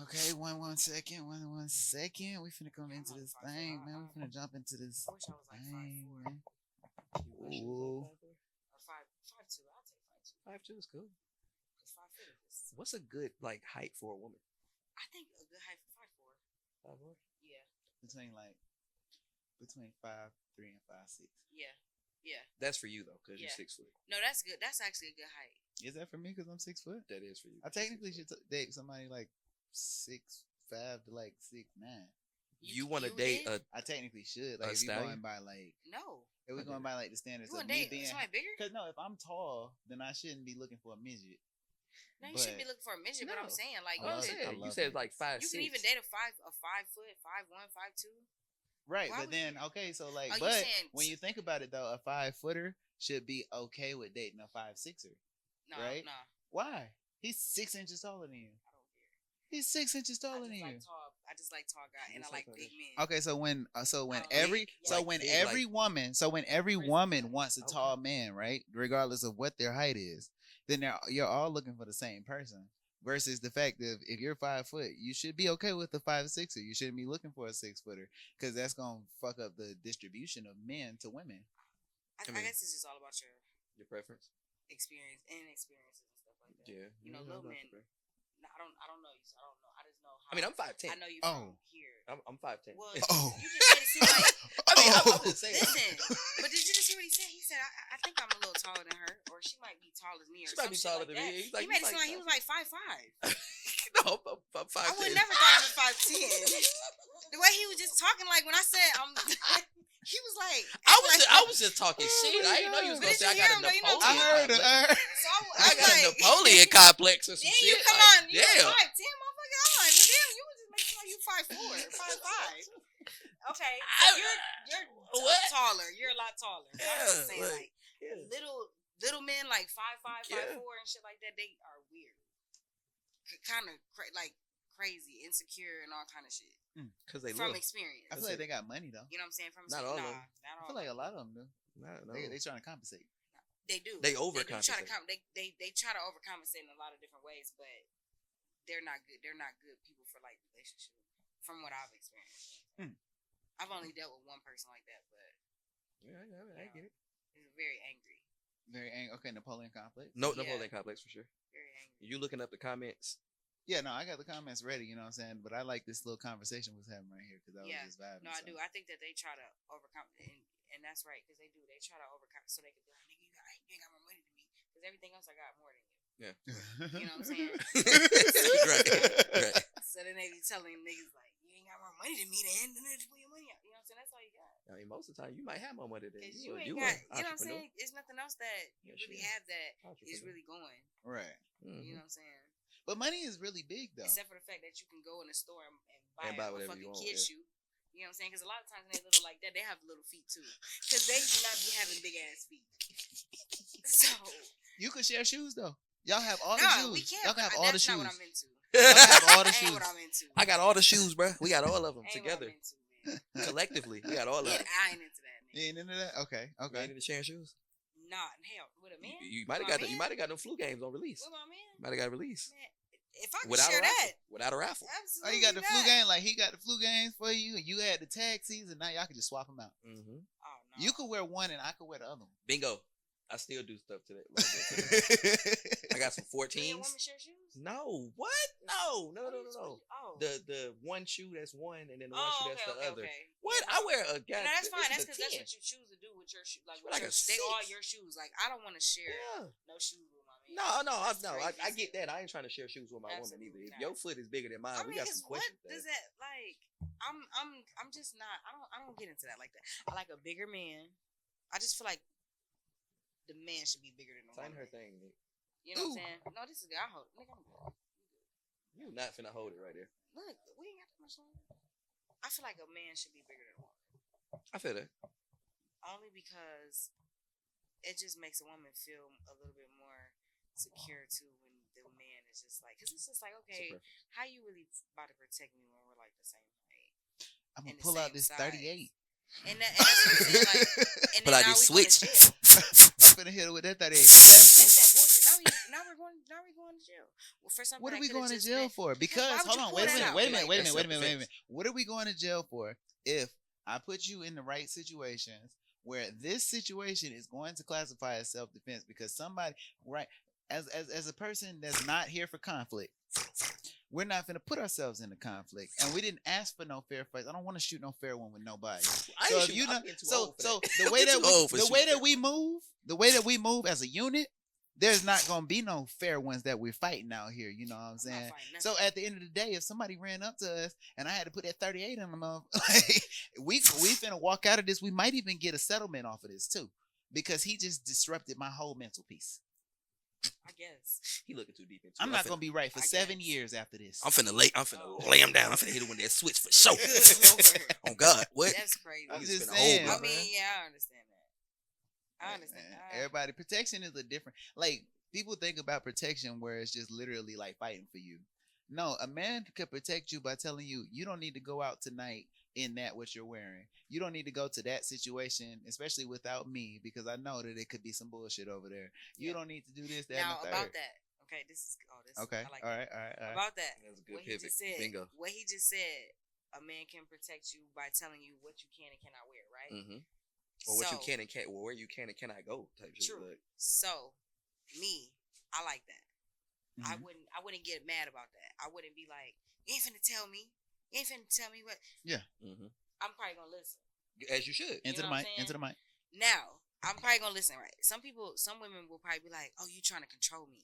Okay, one second. One second. We finna come into this thing, man. We finna jump into this I wish I was like thing, 5'4". man. Or 5'2". I'll take 5'2". 5'2" is cool. Cause 5'4" is. What's a good like height for a woman? I think a good height for 5'4". 5'4"? Yeah. Between 5'3" and 5'6". Yeah. That's for you though, cause Yeah. you're 6 foot. No, that's good. That's actually a good height. Is that for me? Cause I'm 6 foot. That is for you. I technically should date somebody like 6'5" to like 6'9". You want to you date did? I technically should. Like, A if we stallion? going by like, No. if we going by like the standards You of want to me date being, somebody bigger? cause no, if I'm tall, then I shouldn't be looking for a midget. No, you shouldn't be looking for a midget. But No. I'm saying like I love you, it. could, I You love said it. like 5'6". you can even date a 5 foot, 5'1", 5'2". Right, Why but would then you- okay, so like, Oh, you but saying- when you think about it though, a 5-footer should be okay with dating a 5'6"er. No, Right? no. Why? He's 6 inches taller than you. I don't care. He's 6 inches I taller just than you. like tall. I just like tall guys, and I Just like like big that. men. Okay, so when Like every big, every Chris- woman wants a Okay. tall man, right? Regardless of what their height is, then you're all looking for the same person. Versus the fact that if you're 5 foot, you should be okay with the 5'6"er. You shouldn't be looking for a 6-footer because that's gonna fuck up the distribution of men to women. I mean- guess it's just all about your preference. experience and experiences and stuff like that. Yeah. You know, Yeah, little I'm not men. surprised. No, I don't know you. So I don't know. I just know. How, I mean, I'm 5'10". I know you Oh. from here. I'm 5'10". Well, Oh. you just made it seem like. I mean, I'm Oh. just saying. Listen, but did you just hear what he said? He said, I think I'm a little taller than her, or she might be taller than me, or She might be some taller shit than like me. that. He's like- He made it he's seem like he was like 5'5". No, I'm 5'10". I would never thought he was 5'10". The way he was just talking, like when I said, he was like, I was just talking Oh shit. my I didn't know you was God. gonna But say I did you got hear a him, though? You know, Napoleon I heard it. complex. So I got a like, Napoleon complex or some Then shit. you come like, on, you damn. was 5'10", motherfucker. I'm like, well, damn, you was just making like you 5'4", 5'5". Okay, so you're What? taller. You're a lot taller. I'm just saying, like, like little men like 5'5", 5'4", Yeah. and shit like that. They are weird, kind of like crazy, insecure, and all kind of shit Because they from look. experience. I feel like they got money though. You know what I'm saying? From Not all of them. not I all. feel like a lot of them do. No. They trying to compensate. They do. They They try to overcompensate. they try to overcompensate in a lot of different ways, but they're not good. They're not good people for like relationship. From what I've experienced, I've only dealt with one person like that, but Yeah, I get it. he's very angry. Very angry. Okay, Napoleon complex. No, Yeah. Napoleon complex for sure. Very angry. You looking up the comments? Yeah, no, I got the comments ready. You know what I'm saying? But I like this little conversation we was having right here because I was Yeah. just vibing. No, I so. do. I think that they try to overcompensate, and that's right because they do. They try to overcompensate so they can be like, nigga, you ain't got more money than me because everything else I got more than you. You know what I'm saying? right. So then they be telling niggas like, you ain't got more money than me, then just put your money out. You know what I'm saying? That's all you got. I mean, most of the time you might have more money than Because you. you ain't You got, an you know what I'm entrepreneur. saying? It's nothing else that you Yeah, really sure. have that is Entrepreneur. really going. Right. Mhm. You know what I'm saying? But money is really big though. Except for the fact that you can go in the store and And buy buy a whatever fucking you want, kid yeah. shoe. You know what I'm saying? Because a lot of times when they little like that, they have little feet too. Because they do not be having big ass feet. So, You could share shoes though. Y'all have all the no, shoes. we can't. Y'all can have all the That's shoes. not what I'm into. Y'all can have all the That ain't shoes. what I'm into. I got all the shoes, bro. We got all of them Ain't together. What I'm into, man. Collectively, we got all of Yeah, them. I ain't into that, You nigga. ain't into that? Okay. You Okay. ain't into sharing shoes? Nah, hell, with a man? You might have With got my you man? might have got them FluGames on release. With my man? Might have got release Man, if I could without share a raffle. that, Without a raffle. Oh, absolutely you got the not. flu game? Like he got the flu games for you, and you had the tag season. Now y'all can just swap them out. Mm-hmm. Oh, no. You could wear one, and I could wear the other one. Bingo. I still do stuff to that. Like that. I got some Me and 14s. women share shoes? No, what? No. Oh. The one shoe that's one, and then the one shoe that's the other. Okay. What? Yeah, I wear a no, guy. that's fine. This That's is because that's a 10. what you choose to do with your shoes. Like, Like a they are 6. your shoes. Like, I don't want to share Yeah. no shoes with my man. No. That's I crazy. get that. I ain't trying to share shoes with my woman either. Absolutely If not. your foot is bigger than mine, I we mean, got because some what questions. does that like? I'm just not. I don't get into that like that. I like a bigger man. I just feel like the man should be bigger than the Sign woman. her thing, Nick. You know what I'm saying? No, this is good. I hold. Nigga, I'm good. You not finna hold it right there. Look, we ain't got that much longer. I feel like a man should be bigger than a woman. I feel that. Only because it just makes a woman feel a little bit more secure too when the man is just like, because it's just like, okay, how you really about to protect me when we're like the same height? I'm gonna And the pull out same this size. 38. And that's what I'm saying. Like, and But then I now just we going to switch. jail. I'm gonna hit her with that 38 That's pistol. that bullshit. Now we're going to jail. Well, for something What are that we could've going to just jail been- for? Because Why would hold you on, pull wait a that minute, out? wait a minute, Like, wait a that's minute, wait a minute, wait a minute. self-defense. What are we going to jail for if I put you in the right situations where this situation is going to classify as self-defense because somebody, right, as a person that's not here for conflict, we're not going to put ourselves into conflict, and we didn't ask for no fair fights. I don't want to shoot no fair one with nobody. So if you know, so the way that we move as a unit, there's not gonna be no fair ones that we're fighting out here. You know what I'm saying? So at the end of the day, if somebody ran up to us and I had to put that 38 in them, like, we finna walk out of this. We might even get a settlement off of this too, because he just disrupted my whole mental peace. I guess. He looking too deep into I'm it. not gonna be right for I 7 guess. years after this. I'm finna lay him down. I'm finna hit him with that switch for sure. Oh God, what? That's crazy. I'm Niggas just finna saying. hold I mean, yeah, I understand that. I understand. Everybody, protection is a different. Like, people think about protection where it's just literally like fighting for you. No, a man could protect you by telling you you don't need to go out tonight in that what you're wearing. You don't need to go to that situation, especially without me, because I know that it could be some bullshit over there. You don't need to do this, that, Now and the about third. that. Okay, this. Okay, I like all that. right. About that. That's a good What he pivot. just said. Bingo. What he just said. A man can protect you by telling you what you can and cannot wear, right? Mm-hmm. Or what you can and can't, or where you can and cannot go. Type shit. True. Like, So, me, I like that. Mhm. I wouldn't get mad about that. I wouldn't be like, you ain't finna tell me. You ain't finna tell me what. Yeah. mm-hmm. I'm probably gonna listen. As you should. Into know the what I'm mic. saying? Into the mic. Now, I'm probably gonna listen, right? Some women will probably be like, "Oh, you trying to control me,"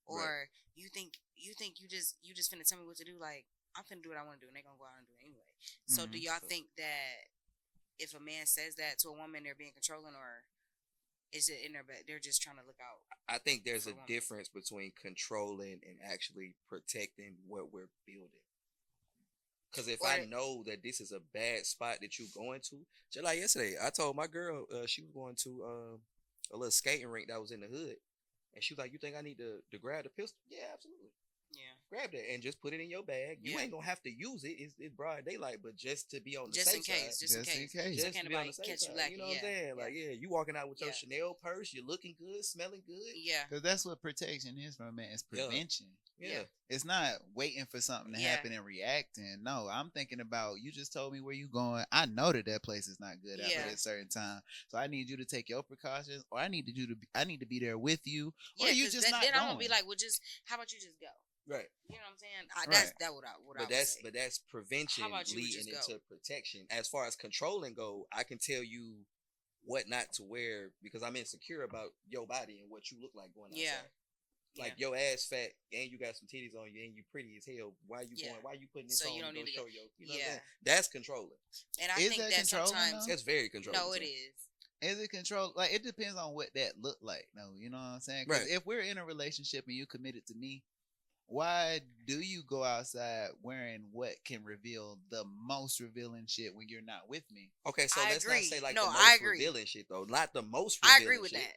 or you think you just finna tell me what to do. Like, I'm finna do what I want to do, and they're gonna go out and do it anyway. So, do y'all think that if a man says that to a woman, they're being controlling, or is it in their back? They're just trying to look out. I think there's for a the woman? difference between controlling and actually protecting what we're building. Because if I know that this is a bad spot that you're going to, just like yesterday, I told my girl she was going to a little skating rink that was in the hood, and she was like, "You think I need to grab the pistol?" Yeah, absolutely. Yeah. Grab that and just put it in your bag. You Yeah. ain't gonna have to use it. It's broad daylight, but just to be on the Just safe in case. side. Just in case. Just Can't to be on nobody the safe catch you side. lacking. You know what I'm saying? Like, you walking out with your Yeah. Chanel purse, you're looking good, smelling good. Yeah. Because that's what protection is from a man. It's prevention. Yeah. It's not waiting for something to Yeah. happen and reacting. No, I'm thinking about, you just told me where you going. I know that place is not good after a certain time. So I need you to take your precautions, or I need to be there with you, or you just not then going. I'm gonna be like, well, how about you just go? Right. You know what I'm saying? That's what I would say. But that's prevention How about you leading just go? into protection. As far as controlling go, I can tell you what not to wear because I'm insecure about your body and what you look like going outside. Yeah. Like your ass fat and you got some titties on you and you pretty as hell. Why you going? Why you putting this on? You don't need to show your. You know what I'm yeah. saying? That's controlling. And I Is think that that controlling, sometimes though? That's very controlling. no, it is. Is it control? Like, it depends on what that look like. No, you know what I'm saying? Because if we're in a relationship and you committed to me, why do you go outside wearing what can reveal the most revealing shit when you're not with me? Okay, so let's not say like no, the most I agree. revealing shit though. Not the most revealing I agree with shit. that.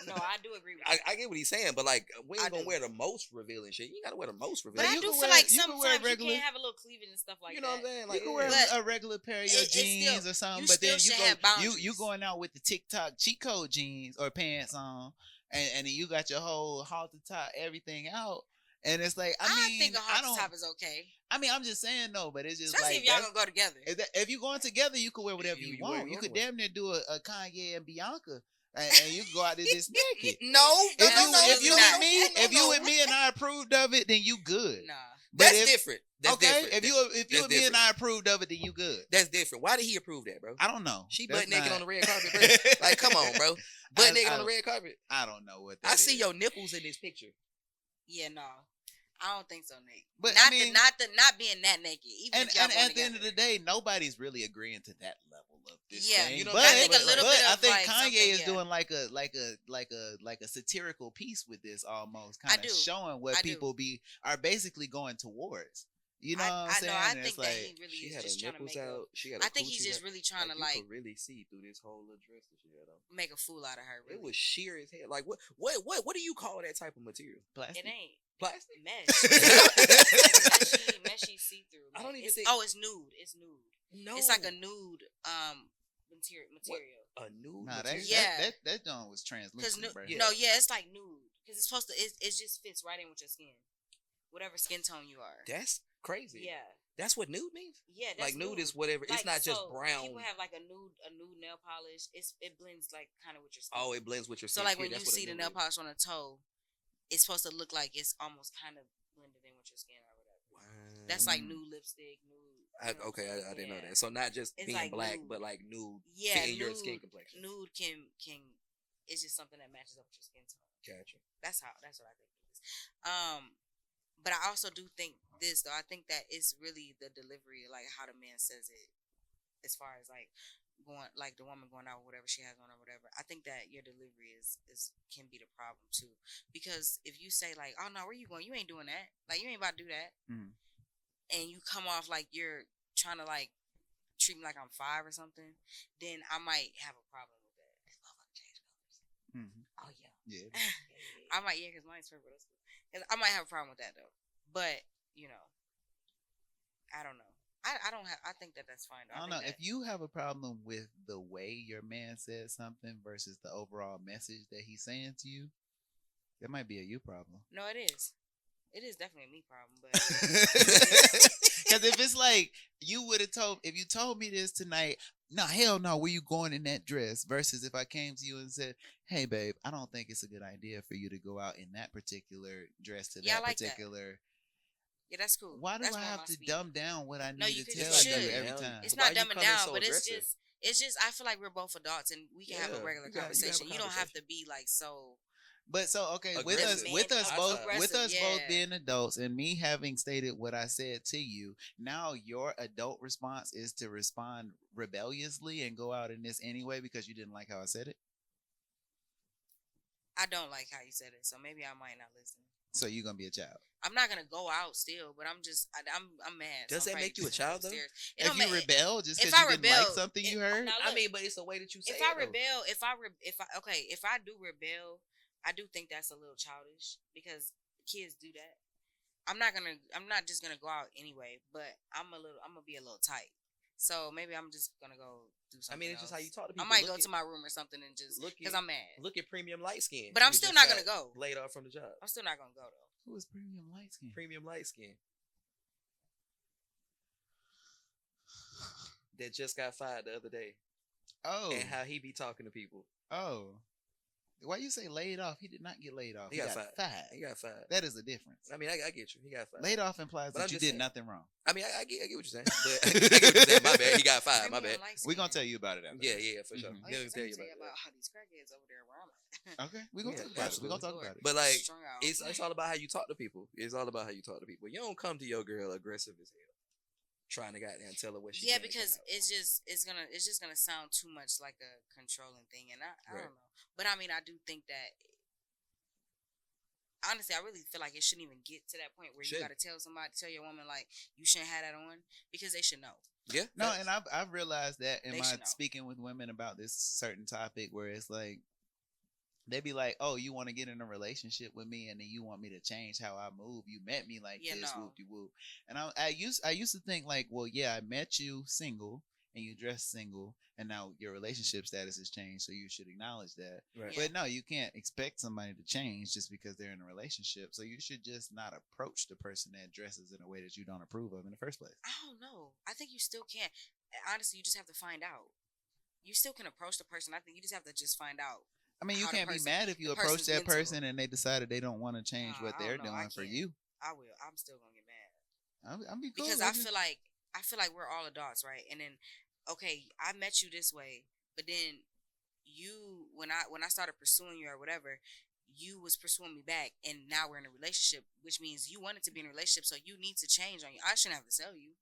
No, I do agree with that. I get what he's saying, but like we ain't gonna do. wear the most revealing shit. You gotta wear the most But revealing. I you do can feel wear- like you can sometimes wear you regular- can't have a little cleavage and stuff like You know that. what I'm saying? Like, You can wear But a regular pair of your it's jeans still- or something, you but then still you should have go boundaries. you going out with the TikTok cheat code jeans or pants on, and then you got your whole halter top, everything out, and it's like I think a I hot don't. top is okay. I mean, I'm just saying no, but it's just Especially like if y'all gonna go together. if you going together, you can wear whatever you You wear want. You your could way. damn near do a Kanye and Bianca, and you can go out there just naked. If you with me and I approved of it, then you good. Nah. But That's different. That's different. if you That's with me and different. I approved of it, then you good. That's different. Why did he approve that, bro? I don't know. She That's butt naked not- on the red carpet, bro. Like, come on, bro. Butt naked on the red carpet. I don't know what that I see is. your nipples in this picture. Yeah, no. I don't think so, Nate. But not I mean, not being that naked. Even and if y'all going at the end of together. the day, nobody's really agreeing to that level of this Yeah, thing. you know, but I think a little bit I of, think like, Kanye something, is yeah. doing like a satirical piece with this, almost kind I of do. showing what I do. people are basically going towards. You know what I'm I saying? know. I And think it's that like, he really She is had just her trying to nipples make out. She had I her think he's coochie just out. really trying to you like could really see through this whole little dress that she had on. make a fool out of her. Really. It was sheer as hell. Like what do you call that type of material? plastic. It ain't Plastic? mesh. Meshy see through. I don't even it's, think- Oh, it's nude. It's nude. No. It's like a nude material. A nude Nah, material? that joint was translucent, bro. It's like nude because it's supposed to. It just fits right in with your skin, whatever skin tone you are. That's crazy. Yeah. That's what nude means? Yeah, like that's nude nude. is whatever. It's not just brown. People have like a nude nail polish. It blends like kind of with your skin. Oh, it blends with your skin. So like when you see the nail polish on a toe, it's supposed to look like it's almost kind of blended in with your skin or whatever. Wow. That's like nude lipstick, nude. I didn't know that. So not just it's being like black, nude. But like nude fitting your skin complexion. Nude can it's just something that matches up with your skin tone. Gotcha. That's what I think it is. But I also do think this though. I think that it's really the delivery, like how the man says it, as far as like going, like the woman going out with whatever she has on or whatever. I think that your delivery is can be the problem too, because if you say like, "Oh no, where you going? You ain't doing that. Like you ain't about to do that," and you come off like you're trying to like treat me like I'm 5 or something, then I might have a problem with that. This motherfucker changed colors. Oh yeah. I might because mine's purple. That's cool. I might have a problem with that though, but I don't know. I don't have. I think that's fine. I don't know if you have a problem with the way your man said something versus the overall message that he's saying to you. That might be a you problem. No, it is. It is definitely a me problem, but because if it's like if you told me this tonight, no, hell no, where you going in that dress? Versus if I came to you and said, hey, babe, I don't think it's a good idea for you to go out in that particular dress to that particular. That. Yeah, that's cool. Why do I have to dumb down what I need to tell you every time? It's not dumbing down, but it's just I feel like we're both adults and we can have a regular conversation. You don't have to be like so. But so okay, with us both being adults and me having stated what I said to you, now your adult response is to respond rebelliously and go out in this anyway because you didn't like how I said it. I don't like how you said it, so maybe I might not listen. So you're gonna be a child. I'm not gonna go out still, but I'm mad. Does that make you a child though? If you rebel just because you didn't like something you heard? I mean, but it's the way that you say it. If I do rebel, I do think that's a little childish because kids do that. I'm not just gonna go out anyway, but I'm gonna be a little tight. So maybe I'm just gonna go do something. I mean, it's just how you talk to people. I might go to my room or something and just because I'm mad. Look at Premium Light Skin. But I'm still not gonna go. Laid off from the job. I'm still not gonna go though. Who is Premium Light Skin? Premium Light Skin. That just got fired the other day. Oh. And how he be talking to people. Oh. Why you say laid off? He did not get laid off. He got fired. He got fired. That is a difference. I mean, I get you. He got fired. Laid off implies that you did nothing wrong. I mean, I get what you're saying. But I get what you're saying. My bad. He got fired. My bad. We're going to tell you about it after. Yeah, for sure. We're going to tell you about how these crackheads over there where I'm at. Okay. We're going to talk about it. We're going to talk about it. But like, it's all about how you talk to people. It's all about how you talk to people. You don't come to your girl aggressive as hell. Trying to goddamn tell her what she because it's just gonna sound too much like a controlling thing, and I don't know. But I mean, I do think that honestly, I really feel like it shouldn't even get to that point where you got to tell your woman like you shouldn't have that on because they should know. Yeah. No, and I've realized that in my speaking with women about this certain topic where it's like. They be like, oh, you want to get in a relationship with me and then you want me to change how I move. You met me like this, whoop-de-whoop. And I used to think like, well, yeah, I met you single and you dress single and now your relationship status has changed, so you should acknowledge that. Right. But no, you can't expect somebody to change just because they're in a relationship. So you should just not approach the person that dresses in a way that you don't approve of in the first place. I don't know. I think you still can't. Honestly, you just have to find out. You still can approach the person. I think you just have to just find out. I mean, you can't be mad if you approach that person and they decided they don't want to change what they're doing for you. I will. I'm still gonna get mad. I'm be cool because I feel like we're all adults, right? And then, okay, I met you this way, but then you, when I started pursuing you or whatever, you was pursuing me back, and now we're in a relationship, which means you wanted to be in a relationship, so you need to change on you. I shouldn't have to tell you.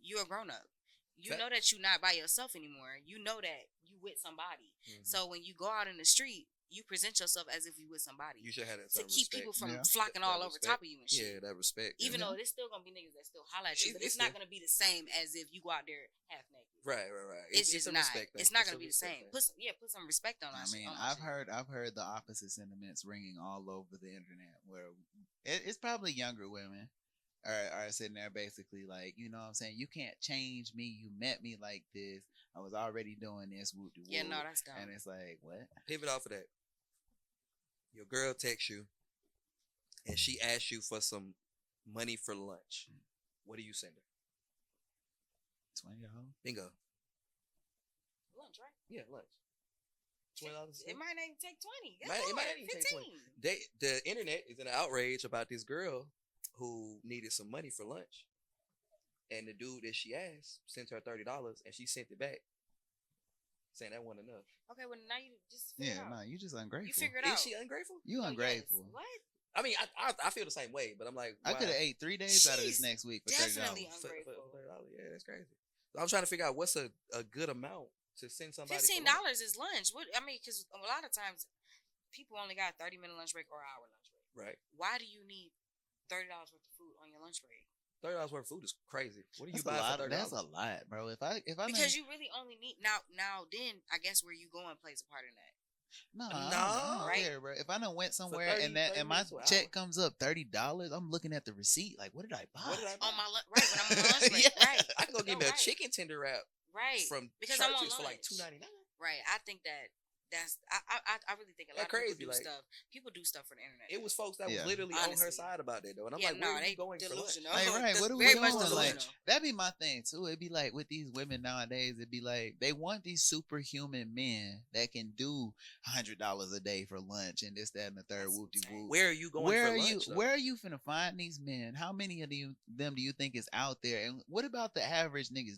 You're a grown up. You know that you're not by yourself anymore. You know that you with somebody. Mm-hmm. So when you go out in the street, you present yourself as if you with somebody. You should have that to keep people from flocking all over top of you and shit. Yeah, that respect. Even though there's still gonna be niggas that still holler at you, but it's not gonna be the same as if you go out there half naked. Right. It's just not. It's not gonna be the same. Put some respect on us. I mean, I've heard the opposite sentiments ringing all over the internet. Where it's probably younger women. are sitting there basically like, you know what I'm saying? You can't change me. You met me like this. I was already doing this. Whoop de whoop. Yeah, no, that's dumb. And it's like, what? Pivot off of that. Your girl texts you, and she asks you for some money for lunch. What do you send her? $20. Bingo. Lunch, right? Yeah, lunch. $20. It might not even take 20. It might not even take 20. The internet is in an outrage about this girl who needed some money for lunch. And the dude that she asked sent her $30 and she sent it back. Saying that wasn't enough. Okay, well now you just figure it out. No, you just ungrateful. You figure it out. Is she ungrateful? You ungrateful. Yes. What? I mean, I feel the same way, but I'm like, I why? could have ate 3 days out of this next week for $30. Definitely ungrateful. For $30. Yeah, that's crazy. So I'm trying to figure out what's a good amount to send somebody. $15 is lunch. What I mean, because a lot of times people only got 30-minute lunch break or hour lunch break. Right. Why do you need $30 worth of food on your lunch break? $30 worth of food is crazy. What do you That's buy for $30? That's a lot, bro. If I because you really only need now then I guess where you going plays a part in that. No, right? care, bro. If I done went somewhere 30 and my minutes check comes up $30, I'm looking at the receipt like, what did I buy? On my right when I'm on my lunch break, Yeah. right? I can go get me a chicken tender wrap right from because Church's I'm on for like lunch. $2.99. Right. I think that's I really think a lot of crazy, people do like, stuff. People do stuff for the internet. It was folks that was literally on her side about that though, and I'm like, where are you going for lunch? delusional. Like, right, what are we Very doing? much Like, delusional. that'd be my thing too. It'd be like with these women nowadays, it'd be like they want these superhuman men that can do $100 a day for lunch and this, that, and the third. Whoop de whoop. Where are you going Where for are lunch? you? Where are you finna find these men? How many of them do you think is out there? And what about the average niggas?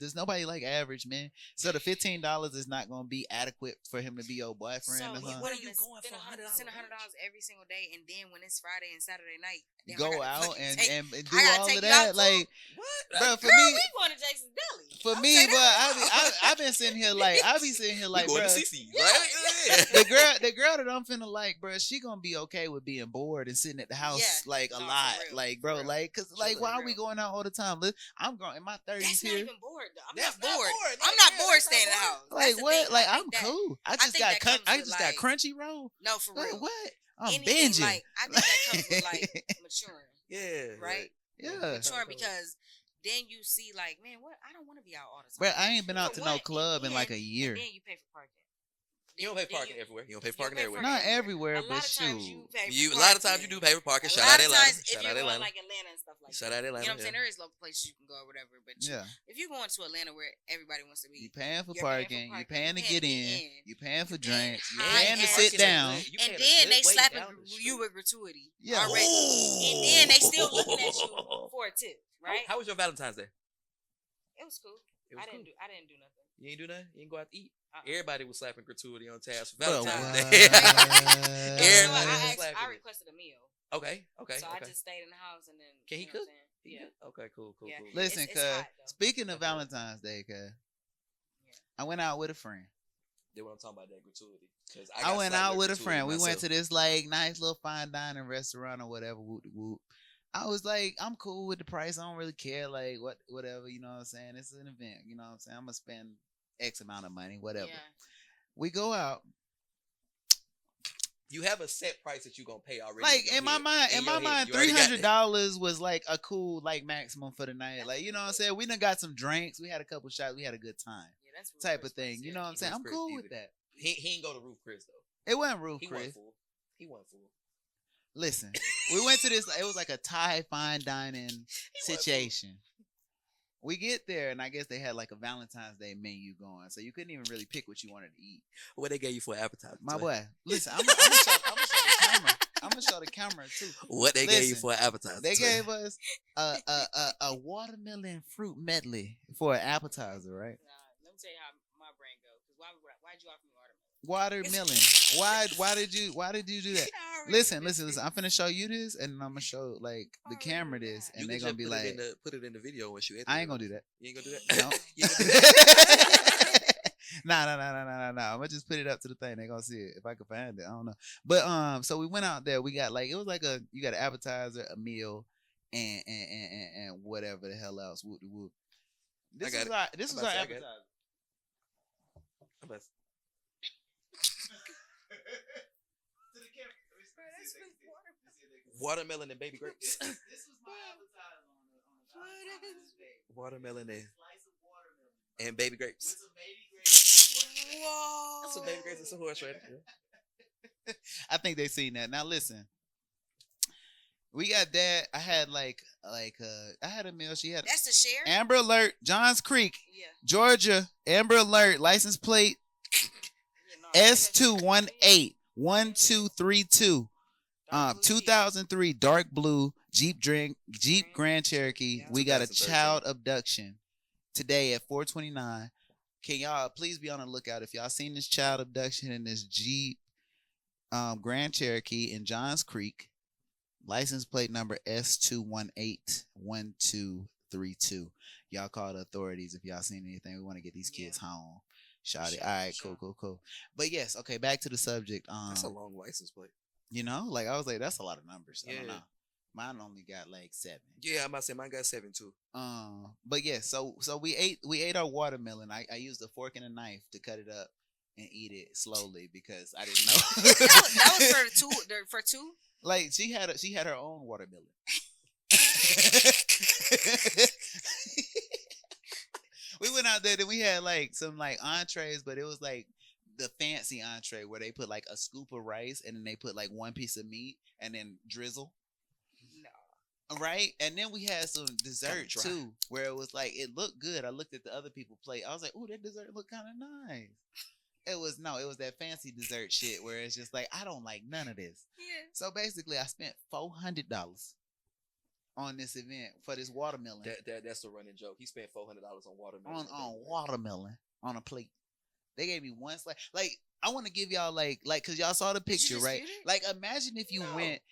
Does nobody like average men? So the $15 is not gonna be adequate for him to be your boyfriend. So or something? What are you going for $100? Spend $100 every single day, and then when it's Friday and Saturday night, Go out and do I gotta all take of you that, out like, What? bro. For Girl, me, we going to Jason's Deli. for I'll me, say but that. I've been sitting here like We going bro. to CC's, right? The girl that I'm finna like, bro, she gonna be okay with being bored and sitting at the house Yeah. like a No, lot, for real, like for bro, real. like, cause like, For why are real. we going out all the time? Look, I'm growing in my 30s That's not here. even bored. Though. I'm That's not not bored. bored. I'm not Yeah, bored that's not staying in the bored. house. Like That's the what? thing. Like I I'm think that- cool. I think that got comes with, like- crunchy roll. No, for Like real. what? I'm Anything, binging. like I think that comes with like maturing, Yeah. right? Yeah. Maturing because then you see like, man, what? I don't want to be out all the time. Bro, I ain't been out For to no what? club in And like a then- year. And then you pay for parking. You don't pay for Then parking you- everywhere. You don't pay for you parking pay everywhere. for Not everywhere, A but lot of times shoot. you pay for A lot of times you do pay for parking. A Shout lot out of Atlanta. times, if Shout you're out going Atlanta. like Atlanta and stuff like Shout that, out Atlanta. you know what I'm saying? yeah. There is local places you can go or whatever, but Yeah. if you're going to Atlanta where everybody wants to be, You paying for You're paying for parking. You parking. paying to You get paying to in. get in. You paying for You paying drinks. You high paying to ass sit shit. down. You and paying a then good they way slapping down the street. you with gratuity Yeah. already, and then they still looking at you for a tip, right? How was your Valentine's Day? It was cool. It was I didn't cool. do nothing. You ain't do nothing? You ain't go out to eat? Uh-uh. Everybody was slapping gratuity on tabs for Bro, Valentine's what? Day. No, you know Everybody what? was slapping I it. requested a meal, Okay. so I just stayed in the house and then. Can he you know what cook? I'm saying? He Yeah. good? Okay, cool. Yeah. Listen, It's cuz hot, though. speaking of Okay. Valentine's Day, cuz Yeah. I went out with a friend. That's what I'm talking about, that gratuity. 'Cause I got went slapped out with a gratuity friend. We went myself. to this like nice little fine dining restaurant or whatever. Whoop de whoop. I was like, I'm cool with the price. I don't really care. Like whatever. You know what I'm saying? It's an event. You know what I'm saying? I'm gonna spend X amount of money. Whatever. Yeah. We go out. You have a set price that you're gonna pay already. Like your in my head. mind, your head. You $300 already got that. was like a cool like maximum for the night. Like you know what I'm saying? We done got some drinks. We had a couple shots. We had a good time. Yeah, that's real Type of Chris thing. price, You yeah. know what I'm saying? I'm Chris cool either. with that. He ain't go to Roof Chris though. It wasn't Roof He Chris. wasn't full. He wasn't full. Listen, we went to this. It was like a Thai fine dining situation. We get there, and I guess they had like a Valentine's Day menu going, so you couldn't even really pick what you wanted to eat. What they gave you for an appetizer? My Toy? boy, listen, I'm gonna show the camera. I'm gonna show the camera too. What they gave you Listen, for an appetizer? They Toy? gave us a watermelon fruit medley for an appetizer, right? Nah, let me tell you how my brain goes. Cause why'd you offer me watermelon? Watermelon. Why did you do that? I already Listen. missed it. I'm finna show you this, and I'm gonna show like the Oh, camera yeah. this, You and can they're gonna just be put it like, in put it in the video when you. I ain't gonna do that. You ain't gonna do that. No. You ain't gonna do that? Nah. I'm gonna just put it up to the thing. They gonna see it if I can find it. I don't know. But so we went out there. We got like it was like you got an appetizer, a meal, and whatever the hell else. Whoop de whoop. This got was it. our this I'm was about our to say I got it. appetizer. Watermelon and baby grapes. This was my appetizer. Watermelon and baby grapes. Whoa. That's some baby grapes and some horseradish. Yeah. I think they seen that. Now listen, we got that. I had I had a meal. She had That's the share. Amber Alert, Johns Creek, Yeah. Georgia. Amber Alert, license plate S2181232. 2003 dark blue Jeep Grand Cherokee. We got a child abduction today at 4:29. Can y'all please be on the lookout if y'all seen this child abduction in this Jeep Grand Cherokee in Johns Creek, license plate number S2181232. Y'all call the authorities if y'all seen anything. We want to get these kids home. Shot it. All right, cool. But yes, okay, back to the subject. That's a long license plate. You know, like I was like, that's a lot of numbers. I don't know. Mine only got like 7. Yeah, I'm about to say mine got 7 too. But yeah, so we ate our watermelon. I used a fork and a knife to cut it up and eat it slowly because I didn't know. that was for two. Like she had her own watermelon. We went out there and we had like some like entrees, but it was like the fancy entree where they put like a scoop of rice and then they put like one piece of meat and then drizzle. No. Right? And then we had some dessert too, where it was like it looked good. I looked at the other people plate. I was like, "Ooh, that dessert looked kind of nice." It was that fancy dessert shit where it's just like I don't like none of this. Yeah. So basically, I spent $400 on this event for this watermelon. That's a running joke. He spent $400 on watermelon. On watermelon on a plate. They gave me one slice. Like I want to give y'all like because y'all saw the picture, right? Like imagine if you went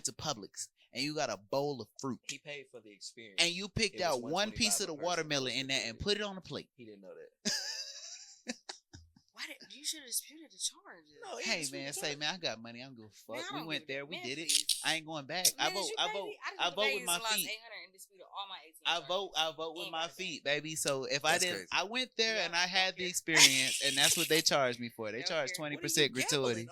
to Publix and you got a bowl of fruit. He paid for the experience. And you picked out one piece of the watermelon in that and put it on a plate. He didn't know that. You should have disputed the charges. No, hey man, I got money. I'm gonna fuck. We went there. We did it. I ain't going back. I vote with my feet. I vote with my feet, baby. So if I didn't, I went there and I had the experience, and that's what they charged me for. They charged 20% gratuity.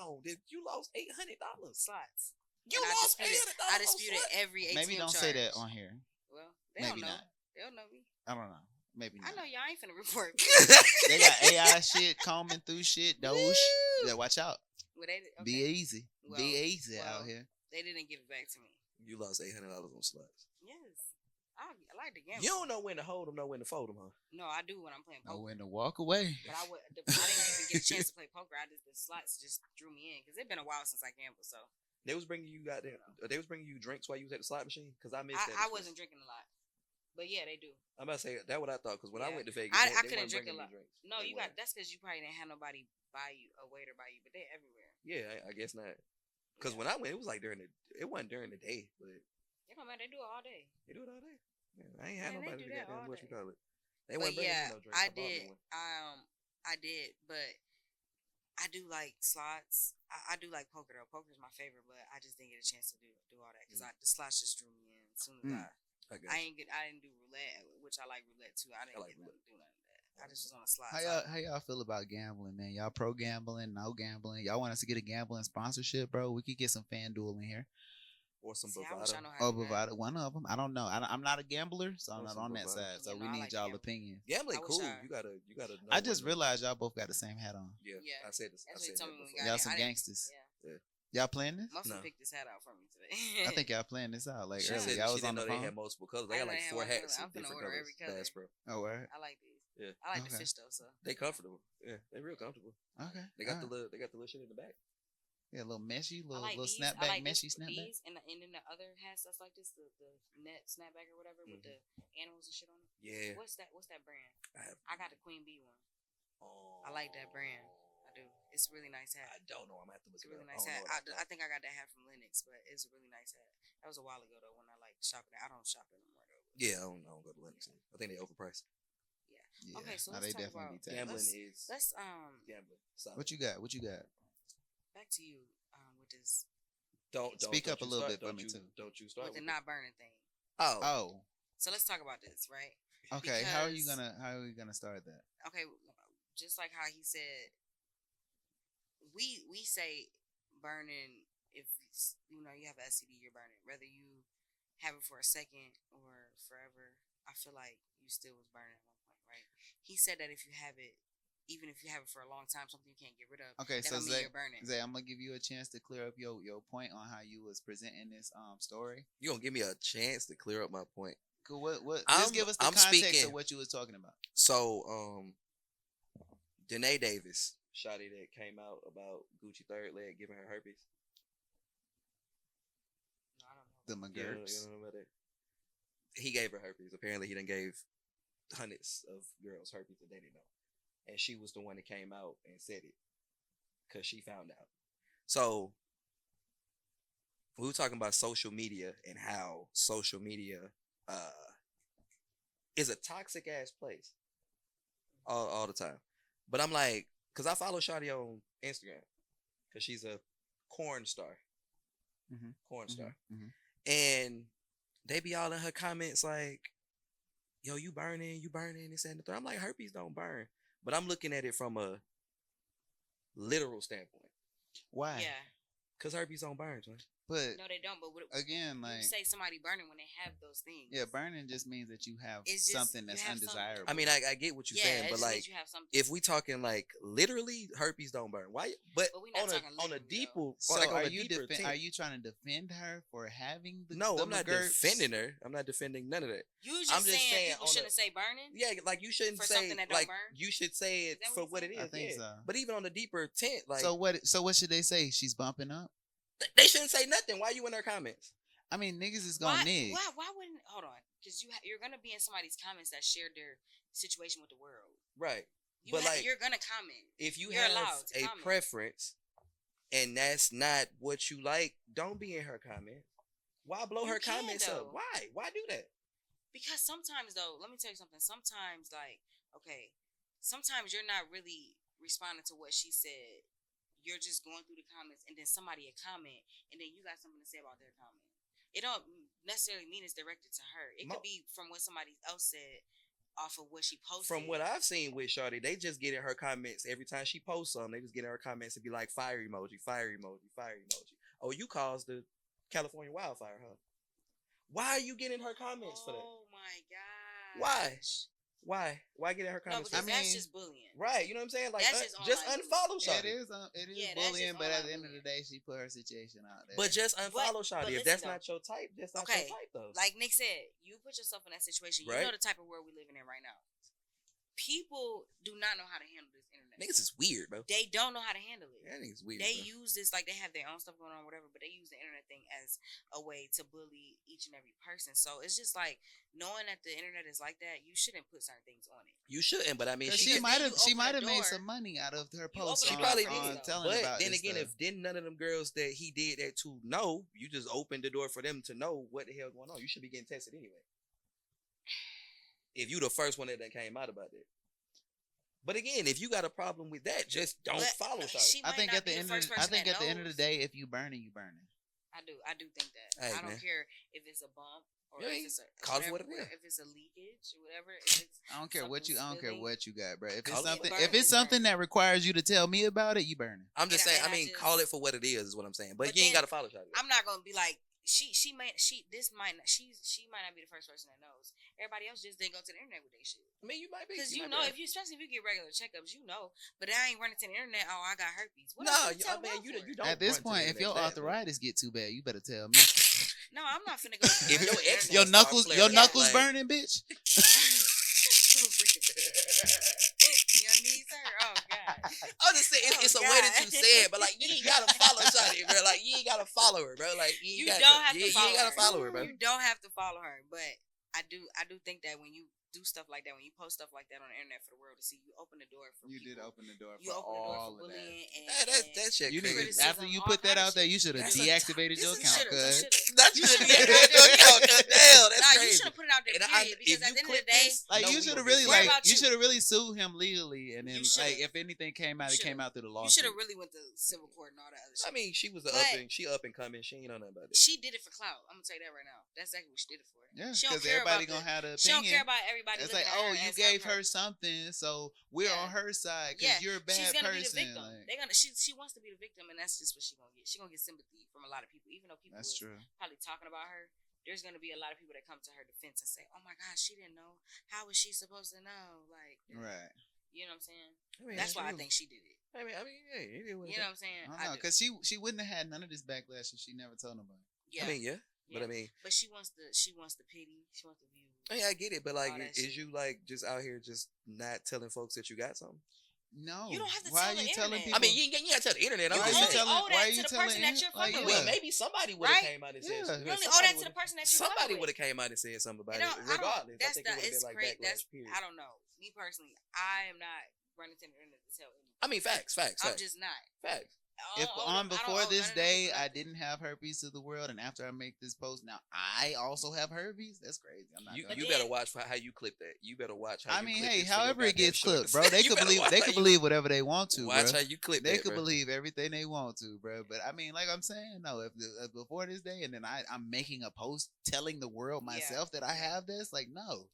You lost $800 slots. You lost $800. I disputed every ATM Maybe don't say that on here. Well, they don't know. They don't know me. I don't know. Maybe not. I know y'all ain't finna report me. They got AI shit, combing through shit, Doge. Yeah, watch out. Well, okay. Be easy. Be easy out here. They didn't give it back to me. You lost $800 on slots. Yes. I like the game. You don't know when to hold them, know when to fold them, huh? No, I do when I'm playing poker. Know when to walk away. But I didn't even get a chance to play poker. The slots just drew me in because it's been a while since I gambled. So they was bringing you They was bringing you drinks while you was at the slot machine because I missed that. I wasn't drinking a lot. But yeah, they do. I'm about to say that's what I thought because when I went to Vegas, I couldn't drink a lot. No, that's because you probably didn't have nobody buy you a waiter buy you, but they're everywhere. Yeah, I guess not. Because when I went, it was like it wasn't during the day, but it don't matter. They do it all day. They do it all day. Yeah, I ain't had nobody to get that. What you call it? They but yeah, no drinks. I did. I did, but I do like slots. I do like poker though. Poker is my favorite, but I just didn't get a chance to do all that because the slots just drew me in as soon as I didn't do roulette, which I like roulette too. I didn't do none of that. I just was on a slot. How y'all feel about gambling, man? Y'all pro gambling, no gambling? Y'all want us to get a gambling sponsorship, bro? We could get some FanDuel in here. Or some Bovada. One of them. I don't know. I'm not a gambler, so I'm not on that side. So we need y'all opinions. Gambling cool. You gotta. Know I just realized y'all both got the same hat on. Yeah. I said this. Y'all some gangsters. Yeah. Y'all playing this? Muscle picked this hat out for me today. I think y'all playing this out like earlier. Y'all was on the phone. They had multiple colors. They got like 4 hats. I'm gonna order every color. Oh, where? I like these. Yeah. I like the fish though. So they comfortable. Yeah, they real comfortable. Okay. They got the little shit in the back. Yeah, a little meshy, little like snapback, meshy snapback. These, and then the other hats that's like this, the net snapback or whatever with the animals and shit on it. Yeah. What's that brand? I got the Queen Bee one. Oh. I like that brand. I do. It's a really nice hat. I don't know. I'm gonna have to look. It's a really nice hat. I think I got that hat from Linux, but it's a really nice hat. That was a while ago though when I like shopping. I don't shop anymore though. Yeah, I don't go to Linux. I think they overpriced. Yeah. Okay, so let's talk about gambling. Let's gambling. Solid. What you got? Back to you. With this. Don't speak up a little bit for me too. Don't you start with the not burning thing. Oh. So let's talk about this, right? Okay. How are you gonna start that? Okay, just like how he said, we say burning if you have an STD, you're burning. Whether you have it for a second or forever, I feel like you still was burning at one point, right? He said that if you have it, even if you have it for a long time, something you can't get rid of, Okay, that so don't mean you're burning. Zay, I'm gonna give you a chance to clear up your point on how you was presenting this story. You gonna give me a chance to clear up my point? Cool. What? Just give us the context of what you was talking about. So, Danae Davis, shawty that came out about Gucci third leg giving her herpes. No, I don't know. The McGurks. You don't know about that? He gave her herpes. Apparently, he done gave hundreds of girls herpes that they didn't know. And she was the one that came out and said it because she found out. So, we were talking about social media and how social media is a toxic ass place all the time. But I'm like, because I follow Shawty on Instagram because she's a corn star. Mm-hmm. Corn star. Mm-hmm. And they be all in her comments like, yo, you burning, this and the third. I'm like, herpes don't burn. But I'm looking at it from a literal standpoint. Why? Yeah. Because herpes don't burn, man. But no, they don't. But again, like, you say somebody burning when they have those things. Yeah, burning just means that you have just, something that's undesirable. I mean, I get what you're saying, but like, if we talking like literally, herpes don't burn. Why? But we not on a deeper, so like are you trying to defend her for having the? No, the I'm not defending her. I'm not defending none of that. You I'm just saying people shouldn't say burning. Yeah, like you shouldn't for say something that don't like burn? You should say it for what it is. I think so. But even on a deeper tent, like so what should they say? She's bumping up. They shouldn't say nothing. Why you in their comments? I mean, niggas is gonna nig. Why wouldn't? Hold on, because you're gonna be in somebody's comments that shared their situation with the world, right? You're gonna comment. If you're have a comment. Preference, and that's not what you like, don't be in her comments. Why blow her comments up? Why do that? Because sometimes though, let me tell you something. Sometimes sometimes you're not really responding to what she said. You're just going through the comments, and then somebody will comment, and then you got something to say about their comment. It don't necessarily mean it's directed to her. It could be from what somebody else said off of what she posted. From what I've seen with Shawty, they just get in her comments every time she posts something. They just get in her comments and be like, fire emoji, fire emoji, fire emoji. Oh, you caused the California wildfire, huh? Why are you getting her comments for that? Oh, my God. Why get in her comments? No, because that's just bullying. Right, you know what I'm saying? Like, just unfollow Shawty. It is bullying, but at the end of the day, she put her situation out there. But just unfollow Shawty. If that's not your type, that's not your type, though. Like Nick said, you put yourself in that situation. You know the type of world we're living in right now. People do not know how to handle this internet. Niggas is weird, bro. They don't know how to handle it. That nigga's weird. They use this, like, they have their own stuff going on, whatever, but they use the internet thing as a way to bully each and every person. So it's just like, knowing that the internet is like that, you shouldn't put certain things on it. You shouldn't, but I mean, she might have made some money out of her post. She probably did. But then again, if none of them girls that he did that to know, you just opened the door for them to know what the hell going on. You should be getting tested anyway. If you the first one that came out about it. But again, if you got a problem with that, just don't follow Shawty. I think at the end of the day, if you burning, you burning. I do think that. Hey, I don't care if it's a bump or if it's call it what it is. If it's a leakage or whatever. If it's I don't care what you got, bro. If it's something that requires you to tell me about it, you burning. I'm just saying. I mean, call it for what it is what I'm saying. But you ain't got to follow Shawty. I'm not gonna be like. She might not be the first person that knows. Everybody else just didn't go to the internet with their shit. I mean, you might be because especially if you get regular checkups, you know. But I ain't running to the internet. Oh, I got herpes. What you don't. At this point, if your arthritis get too bad, you better tell me. No, I'm not finna go. If your ex your knuckles burning, bitch. Your knees hurt. Oh God. I'm just saying it's a way that you say it, but like you ain't gotta follow Shawty, bro. Like you ain't gotta follow her, bro. Like you ain't gotta follow her, bro. You don't have to follow her, but I do think that when you do stuff like that, when you post stuff like that on the internet for the world to see, you open the door for people. Did open the door for all of bullying that. That shit crazy. After you put that out there, you should have deactivated your account. You should have deactivated your account. Damn, that's crazy. You should have put it out there, period, because at the end of the day, you should have really sued him legally, and then if anything came out, it came out through the lawsuit. You should have really went to civil court and all that other shit. I mean, she was up and coming. She ain't know nothing about it. She did it for clout. I'm gonna tell you that right now. That's exactly what she did it for. Yeah, because everybody gonna have an opinion. She don't care about everybody. It's like, oh, you gave her something, so we're on her side because you're a bad she's gonna person. Be the victim. She wants to be the victim, and that's just what she gonna get. She gonna get sympathy from a lot of people, even though people probably talking about her. there's gonna be a lot of people that come to her defense and say, "Oh my gosh, she didn't know. How was she supposed to know?" Like, right. You know what I'm saying? I mean, that's why I think she did it. I mean, hey, you know what I'm saying? I don't know, because she wouldn't have had none of this backlash if she never told nobody. Yeah. I mean, yeah. But I mean, but she wants the pity. She wants the views. I mean, I get it, but like, is you like just out here just not telling folks that you got something? No. You don't have to why tell are you the telling internet. people? I mean, you gotta tell the internet. You I'm just saying. why are you telling the person that you're fucking with? Well, maybe somebody would have came out and said something. You only owe that to the person that you're Somebody fucking would with. have came out and said something about it. Regardless, I think it would have been like backlash. Period. I don't know. Me personally, I am not running to the internet to tell anyone. I mean, facts. I'm just not. Facts. If before this day I didn't have herpes to the world, and after I make this post now I also have herpes, that's crazy. I'm not. You better watch how you clip that. You better watch how. I mean, hey, however it gets clipped, bro. They could believe whatever they want to. Watch bro. how you clip. They could believe everything they want to, bro. But I mean, like I'm saying, no. If before this day, and then I'm making a post telling the world myself that I have this, like no,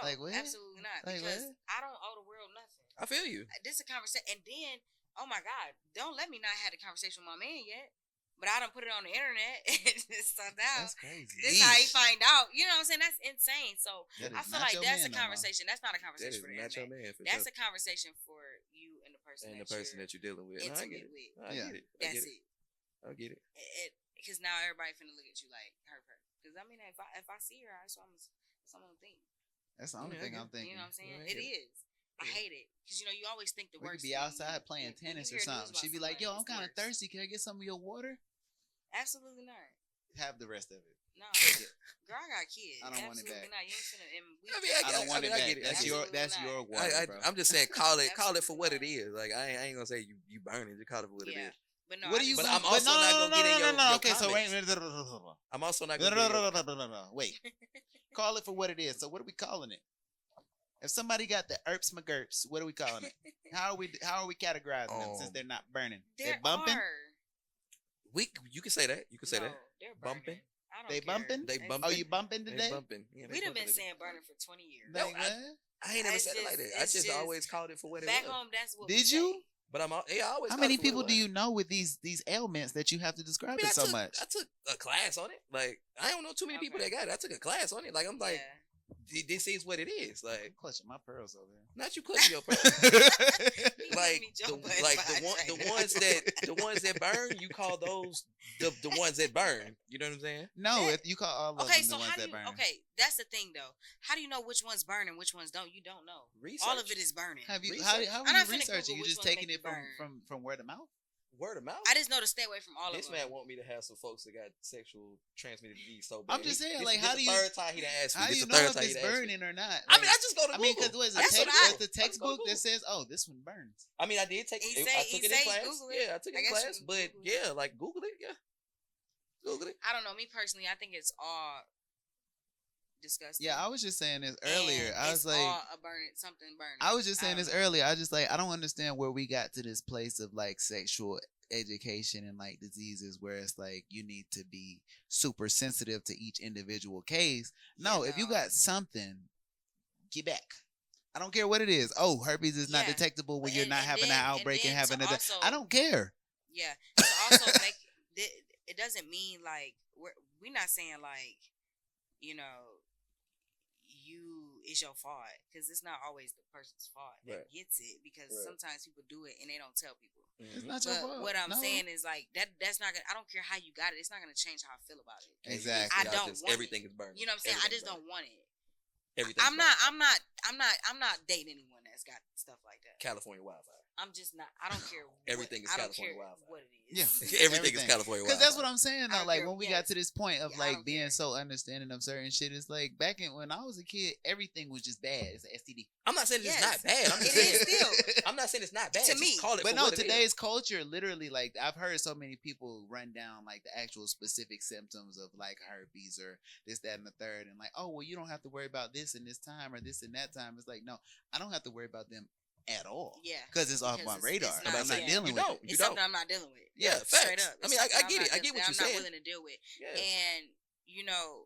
like what? Absolutely not. Like, because what? I don't owe the world nothing. I feel you. This is a conversation, and then. Oh my God! Don't let me not have a conversation with my man yet. But I don't put it on the internet. So now that's crazy. This is how he find out. You know what I'm saying? That's insane. So I feel like that's a conversation. That's not a conversation for the internet. That's a conversation for you and the person that you're dealing with. Intimate with. I get it. That's it. I get it. Because now everybody finna look at you like her. Because I mean, if I see her, that's what I'm gonna think. That's the only thing I'm thinking. You know what I'm saying? It is. I hate it because you always think the worst. We could be outside playing tennis or something. She'd be like, "Yo, I'm kind of thirsty. Can I get some of your water?" Absolutely not. Have the rest of it. No, girl, I got kids. I don't want it back. Not. You ain't finna. I don't want it back. That's your water, bro. I'm just saying, call it for what it is. Like I ain't gonna say you burn it. Just call it for what it is. But no, what do you? But I'm also not gonna get in your okay, so wait. I'm also not gonna. Wait. Call it for what it is. So what are we calling it? If somebody got the Erps McGurps, what are we calling it? How are we categorizing them since they're not burning? They're bumping. You can say that. You can say that. They're bumping. They bumping. They bumping. Oh, you bumping today? They bumping. Yeah, we done been saying burning for 20 years. No, I ain't never said it like that. I just always called it for what it was. Back home, that's what. Did you? But I always. How many people do you know with these ailments that you have to describe it so much? I took a class on it. Like I don't know too many people that got it. I took a class on it. Like I'm like. This is what it is. Like I'm clutching my pearls over here. Not you clutching your pearls. like the ones that burn, you call those the ones that burn. You know what I'm saying? No, if you call all of them the ones that burn. Okay, that's the thing though. How do you know which ones burn and which ones don't? You don't know. Research. All of it is burning. How are you researching? You just taking it from word of mouth? Word of mouth? I just know to stay away from all of them. This man want me to have some folks that got sexual transmitted disease so bad. I'm just saying, like, how do you? Third time he done asked me. How do you know if it's burning or not? I mean, I just go to Google. I mean, because there's the textbook that says, "Oh, this one burns." I mean, I did take. I took it in class. Yeah, I took it in class. But yeah, like Google it. Yeah, Google it. I don't know. Me personally, I think it's all disgusting. Yeah, I was just saying this earlier. I was like, something burning. I was just saying this earlier. I just like, I don't understand where we got to this place of like sexual education and like diseases where it's like you need to be super sensitive to each individual case. No, if you got something, get back. I don't care what it is. Oh, herpes is not detectable when you're not having an outbreak and having I don't care. Yeah. To also make it doesn't mean like we're not saying like, you know, it's your fault, because it's not always the person's fault that gets it, because sometimes people do it and they don't tell people. It's not your fault. What I'm saying is like that's not gonna. I don't care how you got it. It's not gonna change how I feel about it. Exactly. I don't want everything it. is burning. You know what I'm saying? I just don't want it. Everything. I'm not dating anyone that's got stuff like that. California wildfire. I'm just not. I don't care. Everything is California wildfire. What it is. Yeah, everything is California wildfire. Because that's what I'm saying though. Like when we got to this point of like being so understanding of certain shit, it's like back when I was a kid, everything was just bad. It's an STD. I'm not saying it's not bad. I'm just saying still. I'm not saying it's not bad. To me, call it. But no, today's culture, literally, like I've heard so many people run down like the actual specific symptoms of like herpes or this, that, and the third, and like, oh well, you don't have to worry about this in this time or this and that time. It's like, no, I don't have to worry about them at all. Yeah. Because it's off my radar. I'm not dealing with it. It's something I'm not dealing with. Yeah, straight up. I mean, I get it. I get what you're saying. I'm not willing to deal with. Yeah. And, you know,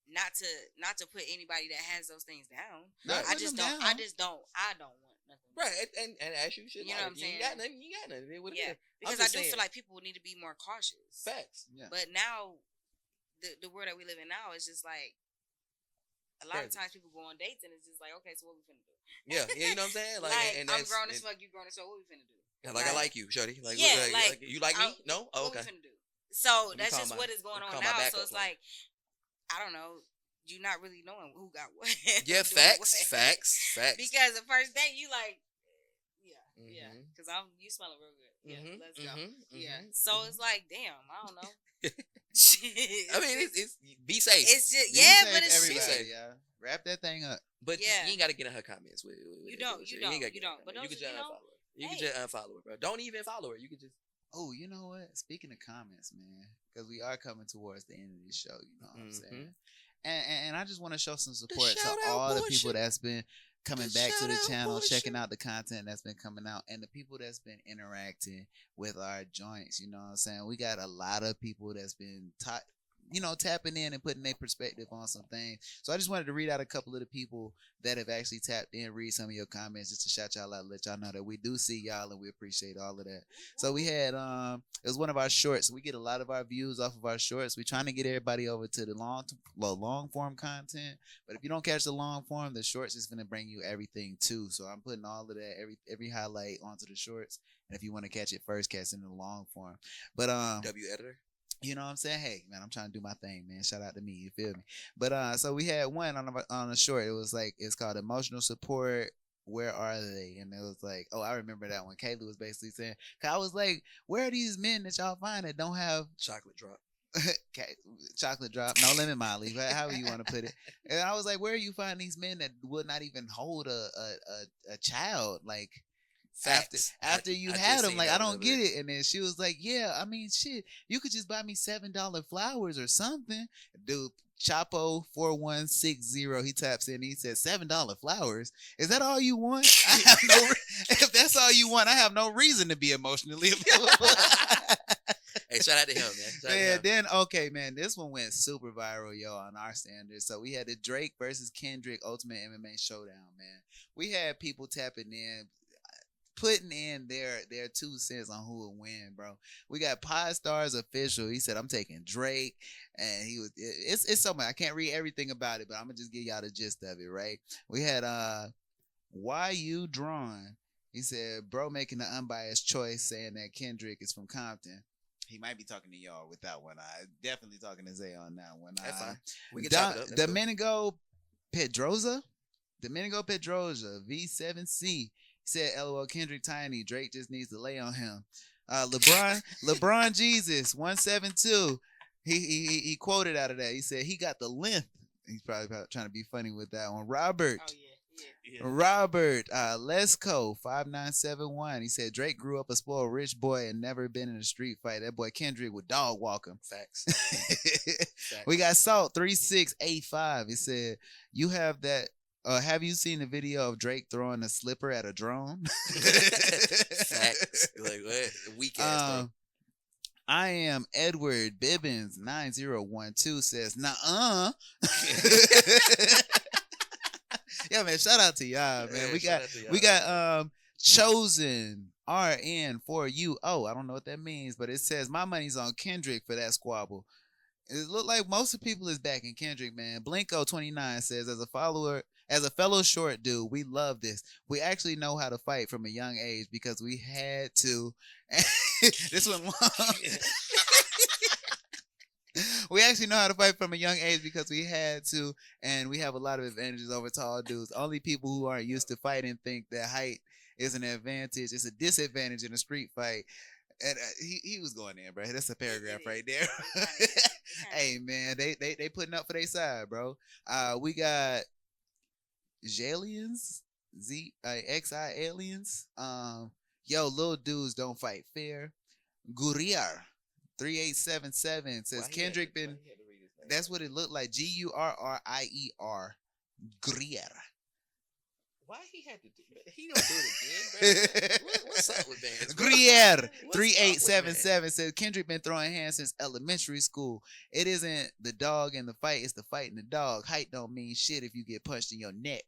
not to put anybody that has those things down. Right. I don't want nothing. Right. And as you should. You know what I'm saying? You got nothing. You got nothing. Yeah. Because I do feel like people need to be more cautious. Facts. Yeah. But now the world that we live in now is just like a lot of times people go on dates and it's just like, okay, so what we finna do? Yeah, you know what I'm saying? Like and I'm grown as fuck, you grown as fuck. What we finna do? Yeah, like I like you, shorty. Like, yeah, like you like me? No? Oh, okay. What we finna do? So that's just what is going on now. So it's like, I don't know. You're not really knowing who got what. Yeah, facts. Because the first date, you like, yeah, because you smelling real good. Yeah, let's go. Yeah, so it's like, damn, I don't know. I mean, it's be safe. It's just but it's everybody. Yeah, wrap that thing up. But you ain't got to get in her comments. You don't. But you can just unfollow her. You can just unfollow her, bro. Don't even follow her. You can just. Oh, you know what? Speaking of comments, man, because we are coming towards the end of the show. You know what I'm saying? And I just want to show some support to all the people that's been coming back to the channel, checking out the content that's been coming out, and the people that's been interacting with our joints. You know what I'm saying? We got a lot of people that's been tapping in and putting their perspective on some things. So I just wanted to read out a couple of the people that have actually tapped in, read some of your comments just to shout y'all out, let y'all know that we do see y'all and we appreciate all of that. So we had it was one of our shorts. We get a lot of our views off of our shorts. We're trying to get everybody over to the long form content. But if you don't catch the long form, the shorts is gonna bring you everything too. So I'm putting all of that, every highlight onto the shorts. And if you want to catch it first, catch it in the long form. But W editor. You know what I'm saying? Hey, man, I'm trying to do my thing, man. Shout out to me. You feel me? But so we had one on a short. It was like, it's called Emotional Support. Where are they? And it was like, oh, I remember that one. Kayla was basically saying, cause I was like, where are these men that y'all find that don't have chocolate drop? Chocolate drop, no lemon Molly, however you want to put it. And I was like, where are you finding these men that would not even hold a child? Like, After you had them, like, I don't get it. And then she was like, yeah, I mean, shit, you could just buy me $7 flowers or something. Dude, Chapo4160, he taps in, he says, $7 flowers? Is that all you want? If that's all you want, I have no reason to be emotionally available. Hey, shout out to him, man. Then, okay, man, this one went super viral, yo, on our standards. So we had the Drake versus Kendrick Ultimate MMA Showdown, man. We had people tapping in, putting in their 2 cents on who would win, bro. We got Pod Stars Official. He said, I'm taking Drake. And it's so much. I can't read everything about it, but I'm going to just give y'all the gist of it, right? We had Why You Drawn. He said, bro making the unbiased choice, saying that Kendrick is from Compton. He might be talking to y'all with that one. I definitely talking to Zay on that one. That's fine. We can chop it up. Domenico Pedroza, V7C. Said, LOL, Kendrick tiny. Drake just needs to lay on him. LeBron Jesus 172. He quoted out of that. He said he got the length. He's probably trying to be funny with that one. Robert. Oh, yeah. Robert Lesko 5971. He said Drake grew up a spoiled rich boy and never been in a street fight. That boy Kendrick would dog walk him. Facts. We got Salt 3685. He said you have that. Have you seen the video of Drake throwing a slipper at a drone? Facts. Like what? Weak ass thing. I am Edward Bibbins 9012 says, nah. Yeah, man. Shout out to y'all, man. We got Chosen RN4U. Oh, I don't know what that means, but it says my money's on Kendrick for that squabble. It looked like most of the people is backing Kendrick, man. Blinko29 says, as a fellow short dude, we love this. We actually know how to fight from a young age because we had to. This one long. We actually know how to fight from a young age because we had to, and we have a lot of advantages over tall dudes. Only people who aren't used to fighting think that height is an advantage. It's a disadvantage in a street fight. And he was going in, bro. That's a paragraph right there. Hey, man, they putting up for their side, bro. We got Jalians, XI aliens. Yo, little dudes don't fight fair. Guriar 3877 says Kendrick been. That's what it looked like. Gurrier. Guriar. Why he had to do that? He don't do it again, bro. What's up with that? Gruyere 3877 says Kendrick been throwing hands since elementary school. It isn't the dog in the fight, it's the fight in the dog. Height don't mean shit if you get punched in your neck.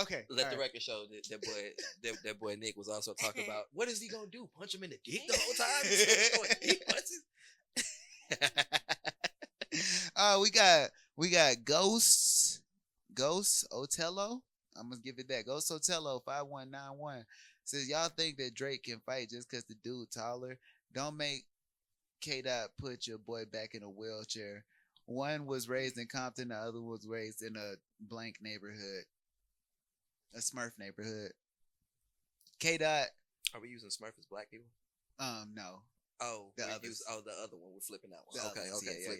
Okay. Let the record show that boy Nick was also talking about what is he gonna do? Punch him in the dick the whole time? He's throwing dick punches. We got Ghost Otello. I'm gonna give it that. Ghost Otello 5191 says y'all think that Drake can fight just because the dude taller. Don't make K-Dot put your boy back in a wheelchair. One was raised in Compton, the other was raised in a blank neighborhood, a Smurf neighborhood. K-Dot. Are we using Smurf as black people? No. Oh, the other one. We're flipping that one. Okay,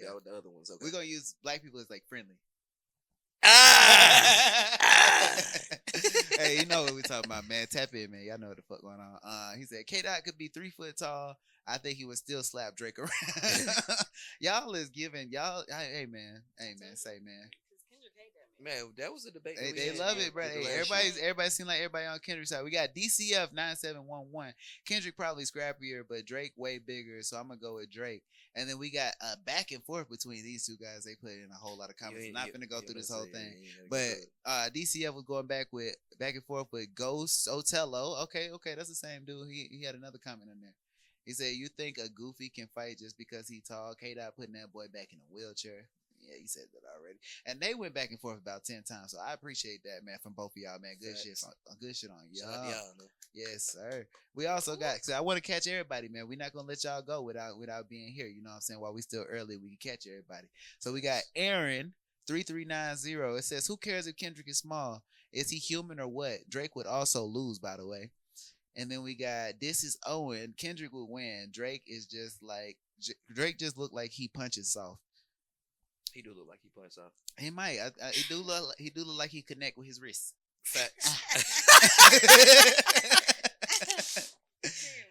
yeah. The other ones. Okay. We're gonna use black people as like friendly. Hey, you know what we talking about, man. Tap in, man. Y'all know what the fuck going on. He said K-Dot could be 3 foot tall. I think he would still slap Drake around. Y'all is giving y'all. Hey man, say man. Man, that was a debate. They love it, bro. Hey, everybody seem like everybody on Kendrick's side. We got DCF 9711. Kendrick probably scrappier, but Drake way bigger. So I'm gonna go with Drake. And then we got a back and forth between these two guys. They put in a whole lot of comments. I'm not gonna go through this whole thing, but DCF was going back and forth with Ghost Otello. Okay, that's the same dude. He had another comment in there. He said, "You think a goofy can fight just because he tall? K-Dot putting that boy back in a wheelchair." Yeah, he said that already. And they went back and forth about 10 times. So I appreciate that, man, from both of y'all, man. Good shit on y'all. Yes, sir. We also got, so I want to catch everybody, man. We're not going to let y'all go without being here. You know what I'm saying? While we still early, we can catch everybody. So we got Aaron 3390. It says, who cares if Kendrick is small? Is he human or what? Drake would also lose, by the way. And then we got, this is Owen. Kendrick would win. Drake just looked like he punches soft. He do look like he punches off. He might. He do look like he connect with his wrist. Facts.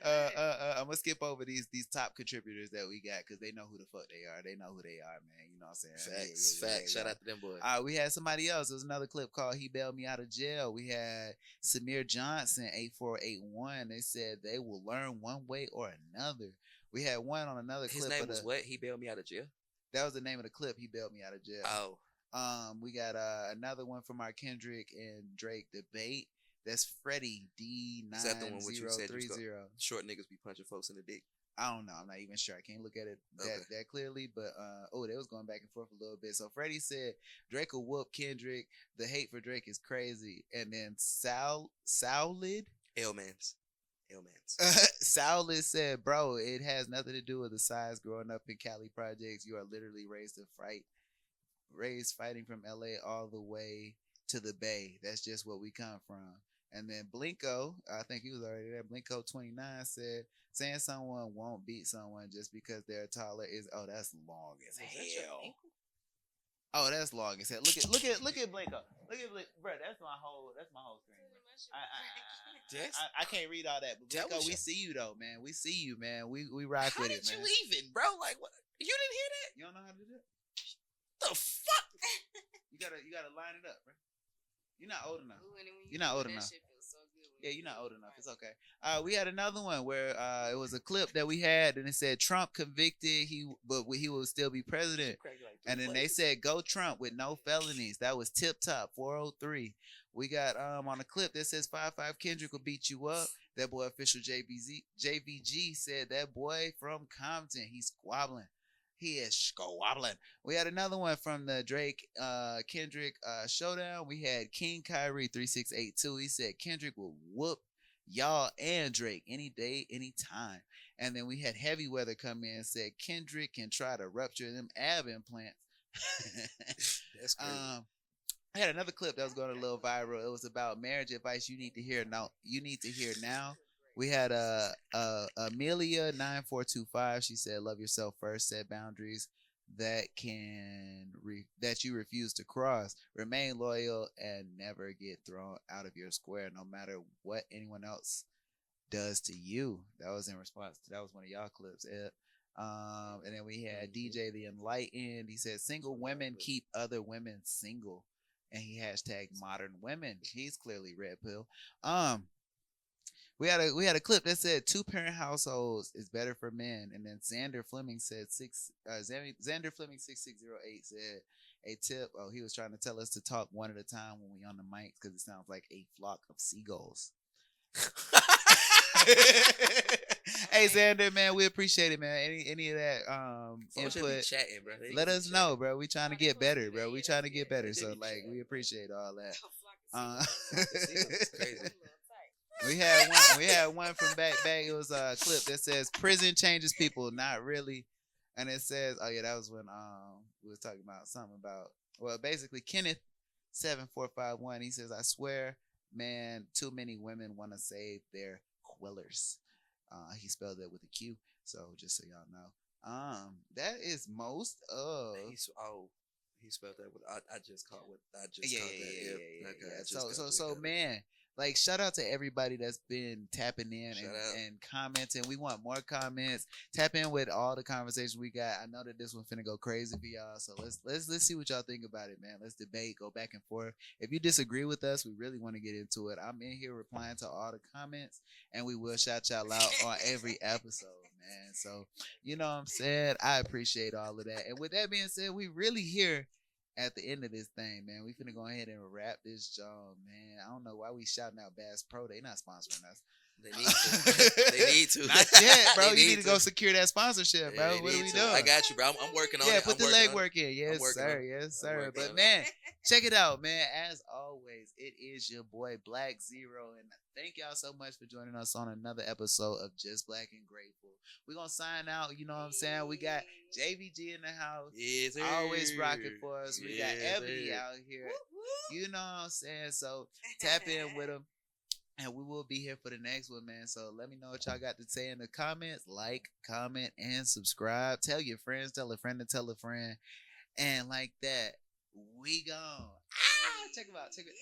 I'm gonna skip over these top contributors that we got because they know who the fuck they are. They know who they are, man. You know what I'm saying? Facts. Shout out to them boys. We had somebody else. There was another clip called "He Bailed Me Out of Jail." We had Samir Johnson 8481. They said they will learn one way or another. We had one on another clip. His name was what? He bailed me out of jail. That was the name of the clip. He bailed me out of jail. Oh. We got another one from our Kendrick and Drake debate. That's Freddie D9030. Is that the one which you said short niggas be punching folks in the dick? I don't know. I'm not even sure. I can't look at it that clearly. But they was going back and forth a little bit. So Freddie said Drake will whoop Kendrick. The hate for Drake is crazy. And then Saulid Saulid said, bro, it has nothing to do with the size. Growing up in Cali projects, you are literally raised fighting from LA all the way to the Bay. That's just what we come from. And then Blinko, I think he was already there. Blinko 29 said, saying someone won't beat someone just because they're taller is that's long as hell. Oh, that's long as hell. Look at Blinko. Look at Blinko. Bro, that's my whole screen. I can't read all that, but Blinko, we see you though, man. We see you, man. We rock with it, man. How did you leave it, bro? Like, what? You didn't hear that? You don't know how to do that? The fuck? You gotta line it up, bro. You're not old enough. You're not old enough. Yeah, you're not old enough. It's okay. We had another one where it was a clip that we had, and it said Trump convicted. He will still be president. And then they said go Trump with no felonies. That was tip top 403. We got on a clip that says 5'5" Kendrick will beat you up. That boy official JBG said that boy from Compton, he's squabbling. He is squabbling. We had another one from the Drake Kendrick showdown. We had King Kyrie 3682. He said Kendrick will whoop y'all and Drake any day, any time. And then we had Heavy Weather come in and said Kendrick can try to rupture them ab implants. That's crazy. I had another clip that was going a little viral. It was about marriage advice you need to hear now. We had Amelia 9425. She said, "Love yourself first. Set boundaries that you refuse to cross. Remain loyal and never get thrown out of your square, no matter what anyone else does to you." That was in response to that was one of y'all clips. And then we had DJ the Enlightened. He said, "Single women keep other women single," and he hashtagged modern women. He's clearly red pill. We had a clip that said 2-parent households is better for men, and then Xander Fleming said Xander Fleming 6608 said a tip. Oh, he was trying to tell us to talk one at a time when we on the mics because it sounds like a flock of seagulls. Hey Xander, man, we appreciate it, man. Any of that input, chatting, bro. let us know, bro. We trying to get better, bro. We trying to get better. So like, we appreciate all that. Crazy. We had one from back. It was a clip that says prison changes people, not really. And it says, oh yeah, that was when we was talking about something about, well, basically Kenneth 7451. He says, I swear, man, too many women want to save their quillers. He spelled that with a Q. So just so y'all know, that is most of. He spelled that with. I just caught what I just caught that. Yeah. So man, like shout out to everybody that's been tapping in and commenting. We want more comments. Tap in with all the conversations we got. I know that this one finna go crazy for y'all. So let's see what y'all think about it, man. Let's debate, go back and forth. If you disagree with us, we really want to get into it. I'm in here replying to all the comments, and we will shout y'all out on every episode, man. So you know what I'm saying? I appreciate all of that. And with that being said, we really here at the end of this thing, man. We finna go ahead and wrap this job, man. I don't know why we shouting out Bass Pro. They not sponsoring us. They need to. They need to. Not yet, bro. You need to go secure that sponsorship, bro. What are we doing? I got you, bro. I'm working on it. Yeah, put the legwork in. Yes, sir. Yes, sir. But man, check it out, man. As always, it is your boy BlvckZero, and thank y'all so much for joining us on another episode of Just Blvck and Grateful. We're gonna sign out. You know what I'm saying? We got JBG in the house. Yes, sir. Always rocking for us. We got Ebony out here. You know what I'm saying? So tap in with them. And we will be here for the next one, man. So let me know what y'all got to say in the comments. Like, comment, and subscribe. Tell your friends, tell a friend to tell a friend. And like that, we gone. Check them out. Check it.